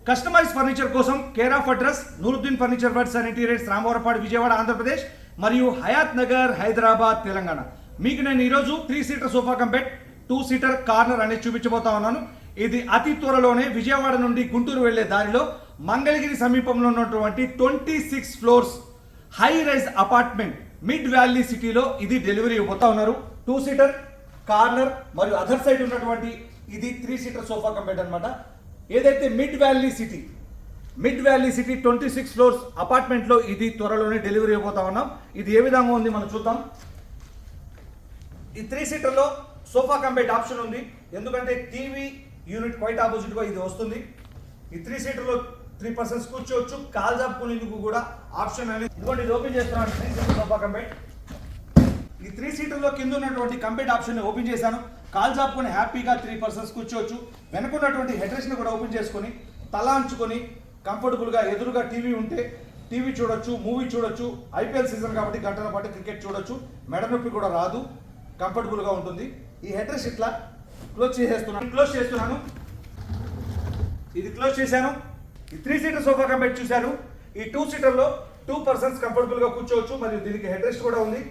Customise furniture కోసం care of address Nooruddin furniture works and interiors Ramavarapadu Vijayawada Andhra Pradesh మరియు హయాత్ నగర్ హైదరాబాద్ తెలంగాణ. మీకు నేను ఈరోజు 3 seater sofa cum bed 2 seater corner అనేది చూపించబోతా ఉన్నాను. ఇది అతి త్వరలోనే విజయవాడ నుండి గుంటూరు వెళ్లే దారిలో మంగళగిరి సమీపంలో ఉన్నటువంటి 26 floors high rise apartment mid valley సిటీలో ఇది డెలివరీ ఇవ్వబోతా ఉన్నారు. 2 సీటర్ కార్నర్ మరియు అదర్ సైడ్ ఉన్నటువంటి ఇది 3 సీటర్ సోఫా కమ్ బెడ్ అనమాట. ఏదైతే mid valley city 26 floors apartment లో ఇది త్వరలోనే డెలివరీ ఇవ్వబోతా ఉన్నాం. ఇది ఏ విధంగా ఉంది మనం చూద్దాం. ఈ 3 సీటర్ లో సోఫా కమ్ బెడ్ ఆప్షన్ ఉంది, ఎందుకంటే టీవీ యూనిట్ క్వైట్ ఆపోజిట్ గా ఇది వస్తుంది. ఈ 3 సీటర్ లో 3 పర్సన్స్ కూర్చోవచ్చు, కాల్ జాపుకునేందుకు కూడా ఆప్షన్ అనేది. ఇదిగోండి, ఇది ఓపెన్ చేస్తున్నాను. 3 సీటర్ సోఫా కమ్ బెడ్. ఈ 3 సీటర్ లో కింద ఉన్నటువంటి కంబెడ్ ఆప్షన్ ఓపెన్ చేశాను. కాల్ జాపుకొని హ్యాపీగా 3 పర్సన్స్ కూర్చోవచ్చు. వెనుకున్నటువంటి హెడ్ రెస్ట్ ని కూడా ఓపెన్ చేసుకొని తల అంచుకొని కంఫర్టబుల్ గా ఎదురుగా టీవీ ఉంటే టీవీ చూడొచ్చు, మూవీ చూడొచ్చు. ఐపీఎల్ సీజన్ కాబట్టి గంటల పాటు క్రికెట్ చూడొచ్చు. మెడ నొప్పి కూడా రాదు, కంఫర్టబుల్ గా ఉంటుంది. ఈ హెడ్ రెస్ట్ ఇట్లా క్లోజ్ చేస్తున్నాను. ఇది క్లోజ్ చేశాను. ఈ 3 సీటర్ సోఫా కమ్ బెడ్ చూశారు. ఈ 2 సీటర్ లో 2 పర్సన్స్ కంఫర్టబుల్ గా కూర్చోవచ్చు. మరియు దీనికి హెడ్ రెస్ట్ కూడా ఉంది.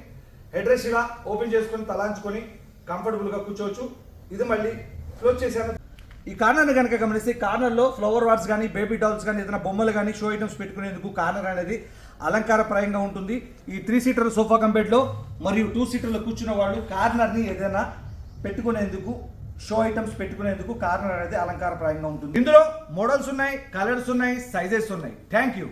హెడ్ రెస్ట్ ఇలా ఓపెన్ చేసుకొని తలాంచుకొని కంఫర్టబుల్ గా కూర్చోవచ్చు. ఇది మళ్ళీ క్లోజ్ చేశాను. ఈ కార్నర్ కనుక గమనిస్తే కార్నర్ లో ఫ్లవర్ వార్డ్స్ కానీ బేబీ డాల్స్ కానీ ఏదైనా బొమ్మలు కానీ షో ఐటమ్స్ పెట్టుకునేందుకు కార్నర్ అనేది అలంకారప్రాయంగా ఉంటుంది. ఈ 3 సీటర్ సోఫా కమ్ బెడ్ లో మరియు 2 సీటర్లో కూర్చున్న వాళ్ళు కార్నర్ ని ఏదైనా పెట్టుకునేందుకు షో ఐటమ్స్ పెట్టుకునేందుకు కార్నర్ అనేది అలంకారప్రాయంగా ఉంటుంది. ఇందులో మోడల్స్ ఉన్నాయి, కలర్స్ ఉన్నాయి, సైజెస్ ఉన్నాయి. Thank you.